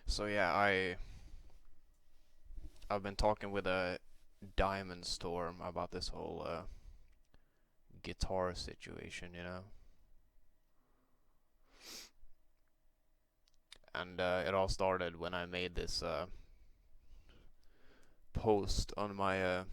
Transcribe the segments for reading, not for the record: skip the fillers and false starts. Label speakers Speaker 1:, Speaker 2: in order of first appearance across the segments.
Speaker 1: So yeah, I've been talking with a Diamondstorm about this whole guitar situation, and it all started when I made this post on my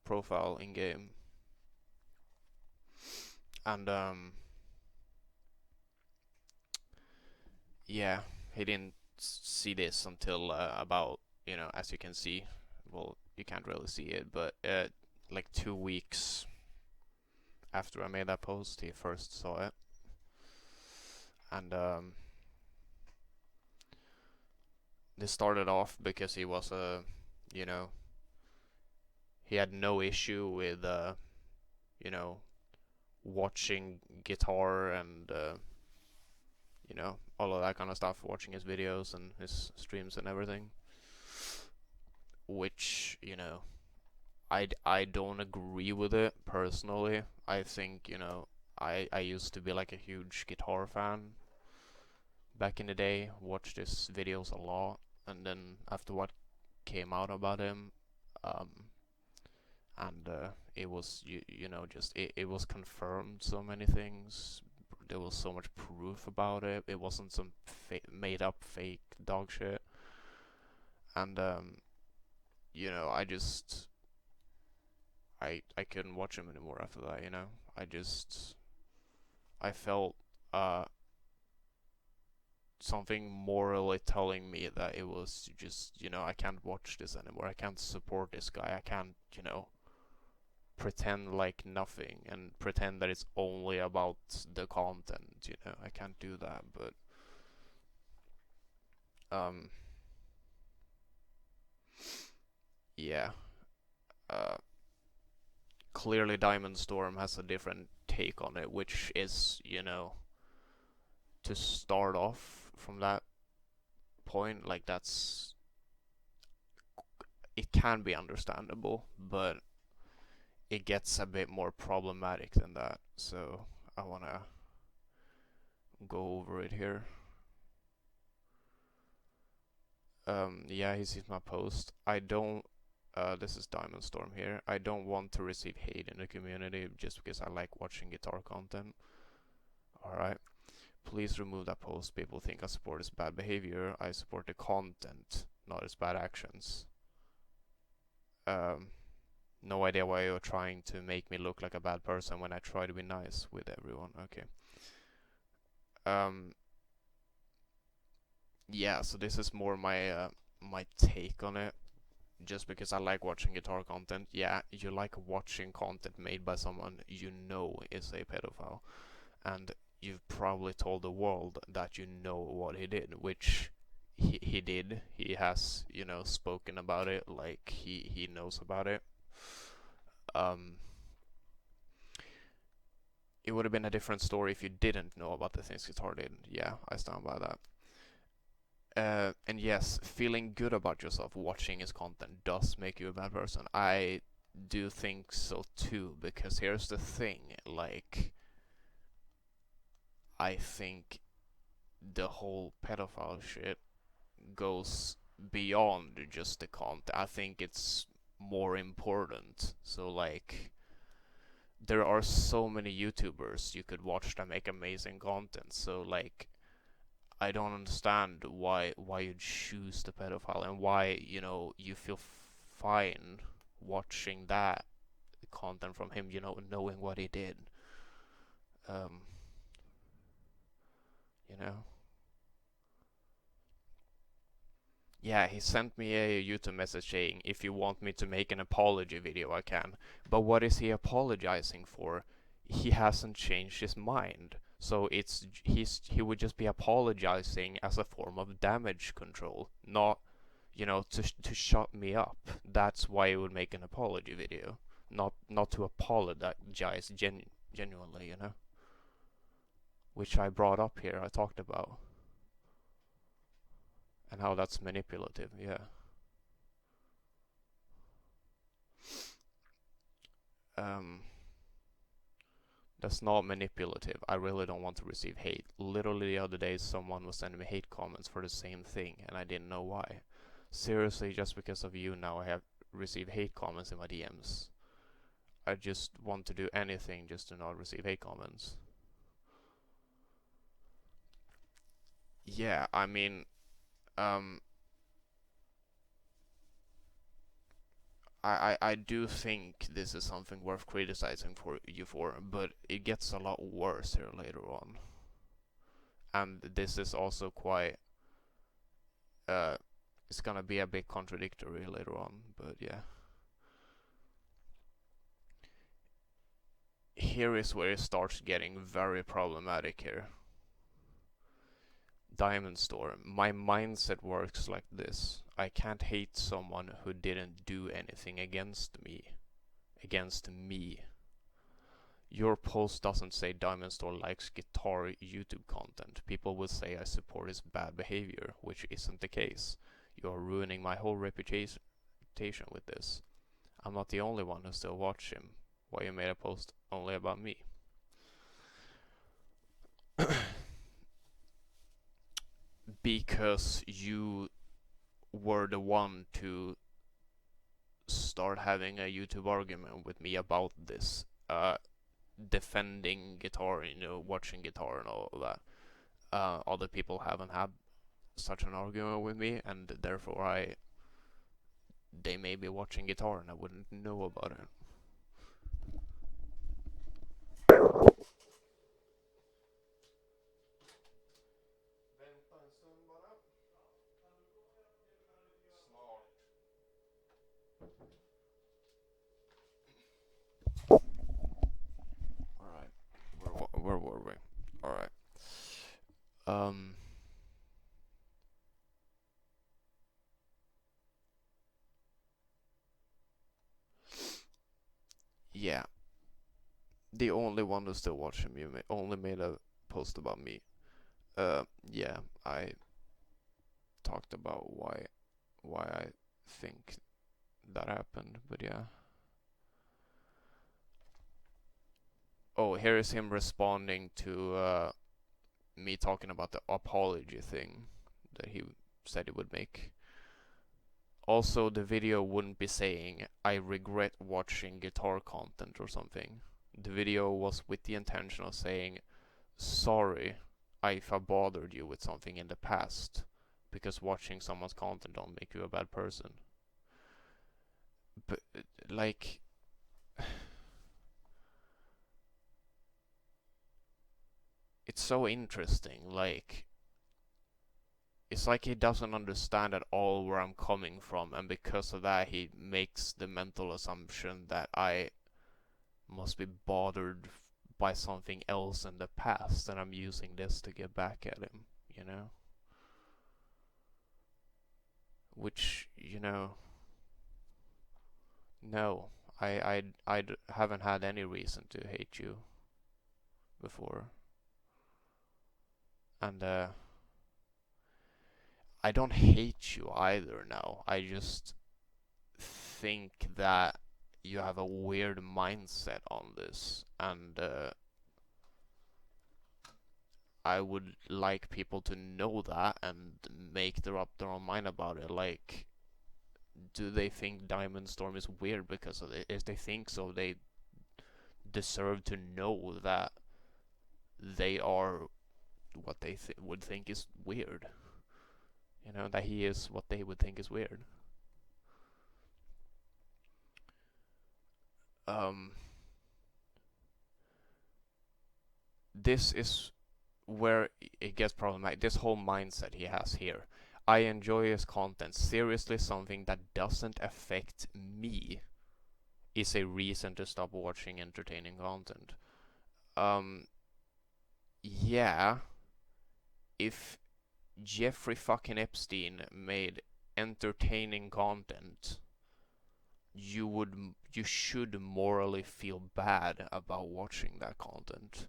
Speaker 1: profile in game, and yeah, he didn't see this until about as you can see, well, you can't really see it, but like 2 weeks after I made that post, he first saw it, and this started off because he was you know, he had no issue with you know, watching guitar and all of that kind of stuff, watching his videos and his streams and everything, which I don't agree with it personally. I think I used to be like a huge guitar fan back in the day, watched his videos a lot, and then after what came out about him, um, and it was just it was confirmed so many things. There was so much proof about it. It wasn't some made up fake dog shit. And I just I couldn't watch him anymore after that. I felt uh something morally telling me that it was just I can't watch this anymore. I can't support this guy. I can't pretend like nothing and pretend that it's only about the content. I can't do that. But um yeah, uh clearly Diamondstorm has a different take on it, which is to start off from that point, like it can be understandable, but it gets a bit more problematic than that. So I wanna go over it here. Yeah, he sees my post. I don't. This is Diamondstorm here. I don't want to receive hate in the community just because I like watching guitar content. Alright. Please remove that post. People think I support his bad behavior. I support the content, not his bad actions. Um, no idea why you're trying to make me look like a bad person when I try to be nice with everyone. Okay. Um, yeah, so this is more my take on it. Just because I like watching guitar content, yeah, you like watching content made by someone you know is a pedophile, and you've probably told the world that you know what he did, which he did. He has spoken about it, like he knows about it. Um, it would have been a different story if you didn't know about the things guitar did. Yeah, I stand by that. And yes, feeling good about yourself watching his content does make you a bad person. I do think so too, because here's the thing, like, I think the whole pedophile shit goes beyond just the content. I think it's more important. So, like, there are so many YouTubers you could watch that make amazing content. So, like, I don't understand why you'd choose the pedophile and why you feel fine watching that content from him, knowing what he did. Um, you know. Yeah, he sent me a YouTube message saying if you want me to make an apology video, I can. But what is he apologizing for? He hasn't changed his mind. So he would just be apologizing as a form of damage control, not to shut me up. That's why he would make an apology video, not to apologize genuinely, which I brought up here. I talked about and how that's manipulative. Yeah. Um. That's not manipulative. I really don't want to receive hate. Literally the other day, someone was sending me hate comments for the same thing, and I didn't know why. Seriously, just because of you now, I have received hate comments in my DMs. I just want to do anything just to not receive hate comments. Yeah, I mean, um, I do think this is something worth criticizing for you for, but it gets a lot worse here later on. And this is also quite, uh, it's gonna be a bit contradictory later on, but yeah. Here is where it starts getting very problematic here. Diamondstorm. My mindset works like this. I can't hate someone who didn't do anything against me. Against me. Your post doesn't say Diamondstorm likes guitar YouTube content. People will say I support his bad behavior, which isn't the case. You're ruining my whole reputation with this. I'm not the only one who still watch him. Why you made a post only about me? Because you were the one to start having a YouTube argument with me about this. Defending guitar, watching guitar and all of that. Other people haven't had such an argument with me, and therefore they may be watching guitar and I wouldn't know about it. Alright, where were we? Alright. Um, yeah. The only one who's still watching me only made a post about me. Yeah, I talked about why I think that happened, but yeah. Oh, here is him responding to me talking about the apology thing that he said he would make. Also, the video wouldn't be saying, I regret watching guitar content or something. The video was with the intention of saying, sorry if I bothered you with something in the past, because watching someone's content don't make you a bad person. But, like, it's so interesting, like, it's like he doesn't understand at all where I'm coming from, and because of that he makes the mental assumption that I must be bothered by something else in the past, and I'm using this to get back at him, you know? Which, no, I haven't had any reason to hate you before. And, I don't hate you either now. I just think that you have a weird mindset on this, and I would like people to know that and make up their own mind about it. Like, do they think Diamondstorm is weird because of it? If they think so, they deserve to know that they are what they would think is weird. That he is what they would think is weird. This is where it gets problematic. This whole mindset he has here. I enjoy his content. Seriously, something that doesn't affect me is a reason to stop watching entertaining content. Yeah, if Jeffrey fucking Epstein made entertaining content, you should morally feel bad about watching that content,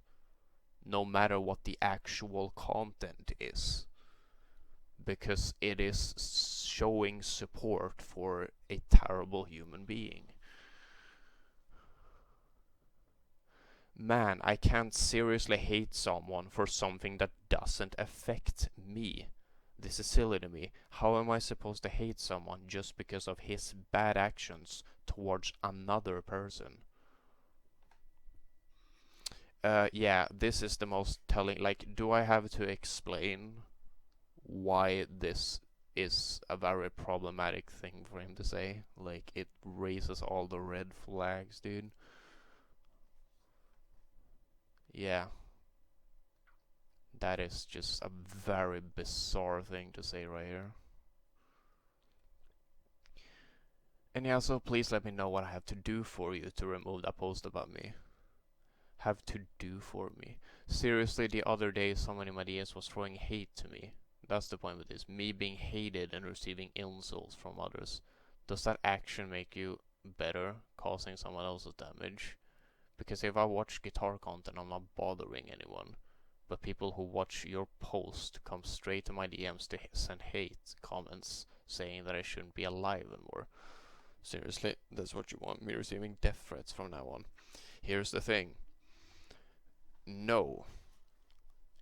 Speaker 1: no matter what the actual content is, because it is showing support for a terrible human being. Man, I can't seriously hate someone for something that doesn't affect me. This is silly to me. How am I supposed to hate someone just because of his bad actions towards another person? Yeah, this is the most telling. Like, do I have to explain why this is a very problematic thing for him to say? Like, it raises all the red flags, dude. Yeah, that is just a very bizarre thing to say right here. And yeah, so please let me know what I have to do for you to remove that post about me. Have to do for me. Seriously, the other day someone in my DMs was throwing hate to me. That's the point with this. Me being hated and receiving insults from others. Does that action make you better, causing someone else's damage? Because if I watch guitar content, I'm not bothering anyone. But people who watch your post come straight to my DMs to send hate comments saying that I shouldn't be alive anymore. Seriously, that's what you want, me receiving death threats from now on. Here's the thing. No,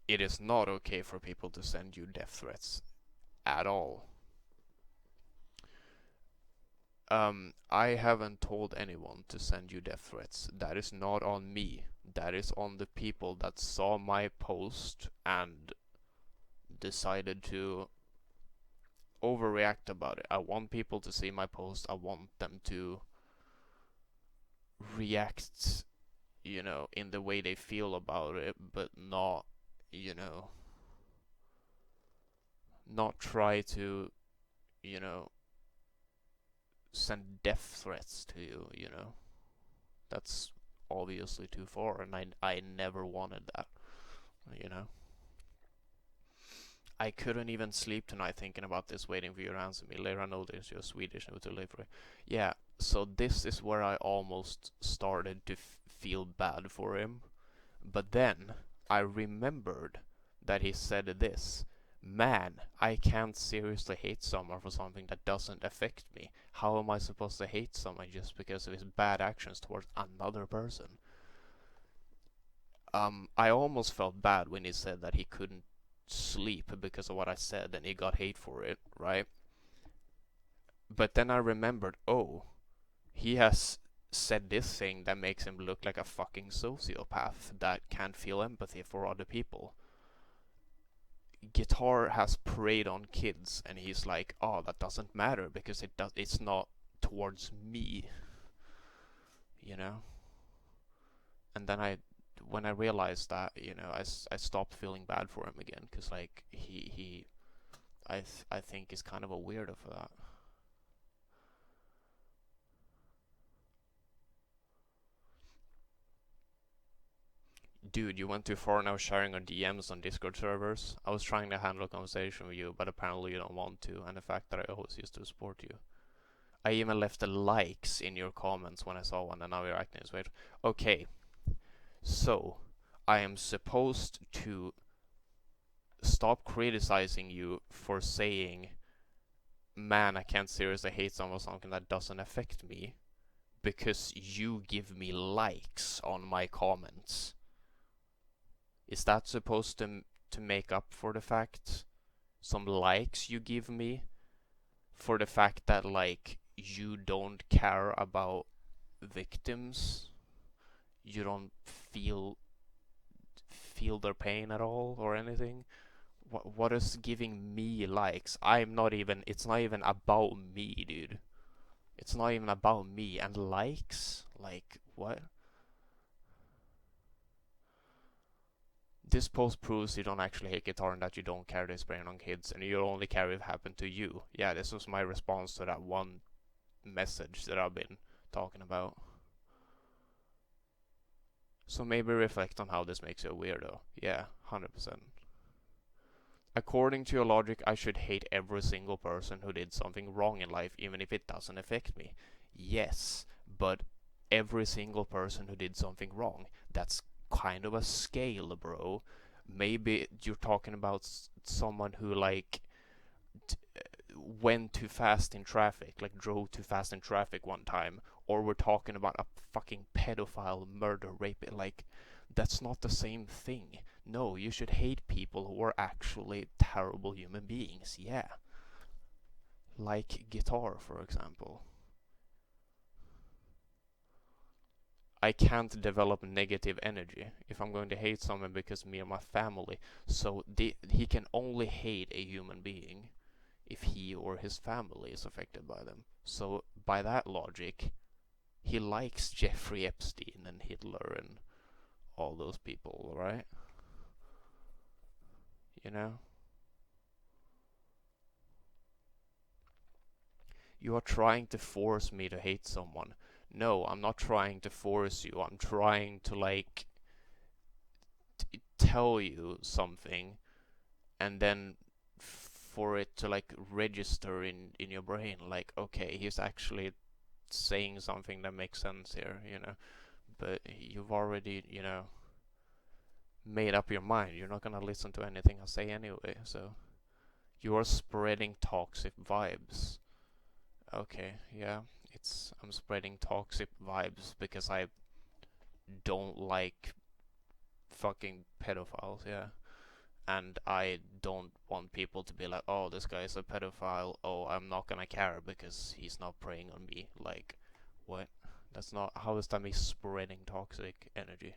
Speaker 1: it is not okay for people to send you death threats at all. I haven't told anyone to send you death threats. That is not on me. That is on the people that saw my post and decided to overreact about it. I want people to see my post. I want them to react, in the way they feel about it, but not, you know, not try to, you know, send death threats to you. That's obviously too far, and I never wanted that, you know. I couldn't even sleep tonight thinking about this, waiting for you to answer me. Later I noticed you're Swedish and too late for it. Yeah, so this is where I almost started to feel bad for him. But then I remembered that he said this. Man, I can't seriously hate someone for something that doesn't affect me. How am I supposed to hate someone just because of his bad actions towards another person? I almost felt bad when he said that he couldn't sleep because of what I said and he got hate for it, right? But then I remembered, oh, he has said this thing that makes him look like a fucking sociopath that can't feel empathy for other people. Guitar has preyed on kids, and he's like, oh, that doesn't matter because it's not towards me, you know. And then when I realized that, I stopped feeling bad for him again, because like I think he's kind of a weirdo for that. Dude, you went too far now sharing our DMs on Discord servers. I was trying to handle a conversation with you, but apparently you don't want to, and the fact that I always used to support you. I even left the likes in your comments when I saw one, and now you're acting this way. Okay, so I am supposed to stop criticizing you for saying, man, I can't seriously hate someone for something that doesn't affect me, because you give me likes on my comments. Is that supposed to make up for the fact some likes you give me for the fact that like you don't care about victims? You don't feel their pain at all or anything? What is giving me likes? It's not even about me, dude. It's not even about me. And likes? Like, what? This post proves you don't actually hate guitar and that you don't care this brain on kids and you only care if it happened to you. Yeah, this was my response to that one message that I've been talking about. So maybe reflect on how this makes you a weirdo. Yeah, 100%. According to your logic, I should hate every single person who did something wrong in life, even if it doesn't affect me. Yes, but every single person who did something wrong, that's kind of a scale, bro. Maybe you're talking about someone who, like, went too fast in traffic, like drove too fast in traffic one time, or we're talking about a fucking pedophile, murder, rape. Like, that's not the same thing. No, you should hate people who are actually terrible human beings. Yeah. Like guitar, for example. I can't develop negative energy if I'm going to hate someone because me or my family. So he can only hate a human being if he or his family is affected by them. So by that logic, he likes Jeffrey Epstein and Hitler and all those people, right? You know? You are trying to force me to hate someone. No, I'm not trying to force you. I'm trying to, like, tell you something and then for it to, like, register in your brain, like, okay, he's actually saying something that makes sense here, you know. But you've already, you know, made up your mind. You're not gonna listen to anything I say anyway, so you're spreading toxic vibes. Okay, yeah, I'm spreading toxic vibes because I don't like fucking pedophiles, yeah. And I don't want people to be like, oh, this guy is a pedophile. Oh, I'm not gonna care because he's not preying on me. Like, what? That's not. How is that me spreading toxic energy?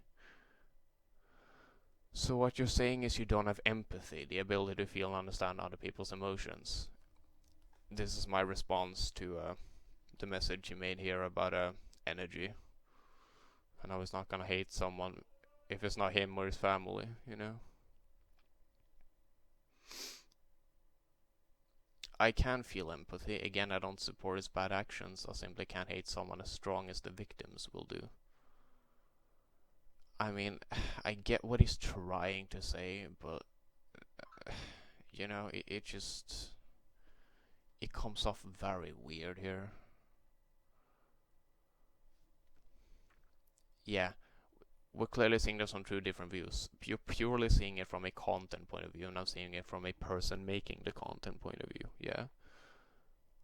Speaker 1: So what you're saying is you don't have empathy, the ability to feel and understand other people's emotions. This is my response to the message you made here about energy. And I was not gonna hate someone if it's not him or his family, you know. I can feel empathy. Again, I don't support his bad actions. I simply can't hate someone as strong as the victims will do. I mean, I get what he's trying to say, but you know, it just it comes off very weird here. Yeah, we're clearly seeing this from two different views. You're purely seeing it from a content point of view, and I'm seeing it from a person making the content point of view. Yeah.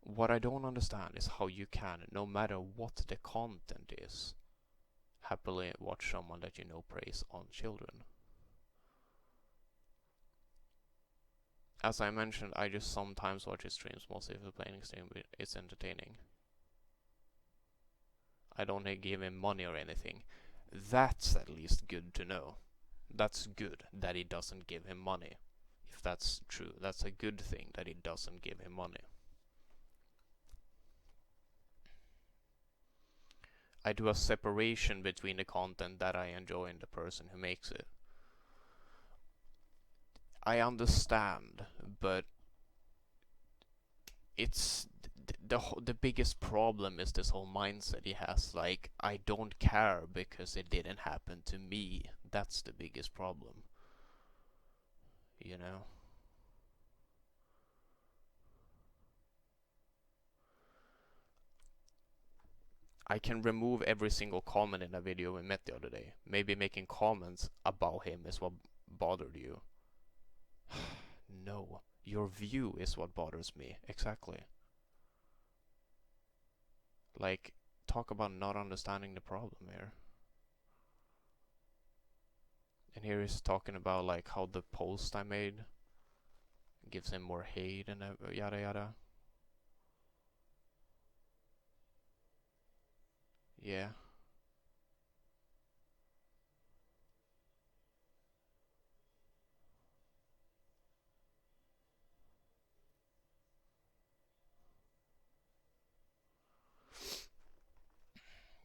Speaker 1: What I don't understand is how you can, no matter what the content is, happily watch someone that you know preys on children. As I mentioned, I just sometimes watch his streams, mostly if the playing stream it's entertaining. I don't give him money or anything. That's at least good to know. That's good that he doesn't give him money. If that's true, that's a good thing that he doesn't give him money. I do a separation between the content that I enjoy and the person who makes it. I understand, but it's the biggest problem is this whole mindset he has. Like, I don't care because it didn't happen to me. That's the biggest problem. You know? I can remove every single comment in a video we met the other day. Maybe making comments about him is what bothered you. No, your view is what bothers me. Exactly. Like, talk about not understanding the problem here. And here he's talking about, like, how the post I made gives him more hate and yada yada. Yeah.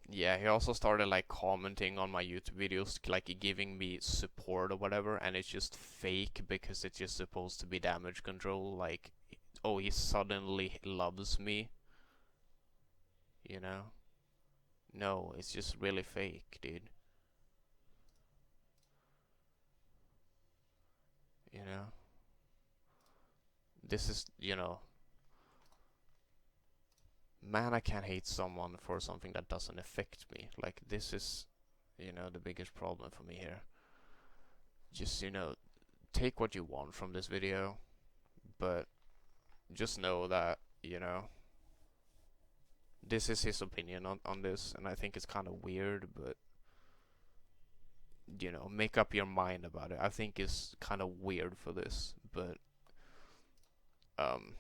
Speaker 1: Yeah, he also started, like, commenting on my YouTube videos, like giving me support or whatever, and it's just fake because it's just supposed to be damage control. Like, oh, he suddenly loves me, you know? No, it's just really fake, dude. You know? This is, you know, man, I can't hate someone for something that doesn't affect me. Like, this is, you know, the biggest problem for me here. Just, you know, take what you want from this video, but just know that, you know, this is his opinion on this, and I think it's kind of weird, but you know, make up your mind about it. I think it's kind of weird for this, but um,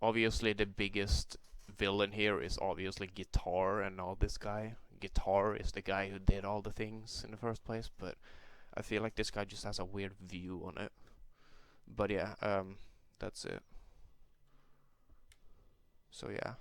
Speaker 1: obviously the biggest villain here is obviously Guitar and all this guy. Guitar is the guy who did all the things in the first place, but I feel like this guy just has a weird view on it. But yeah, that's it. So yeah.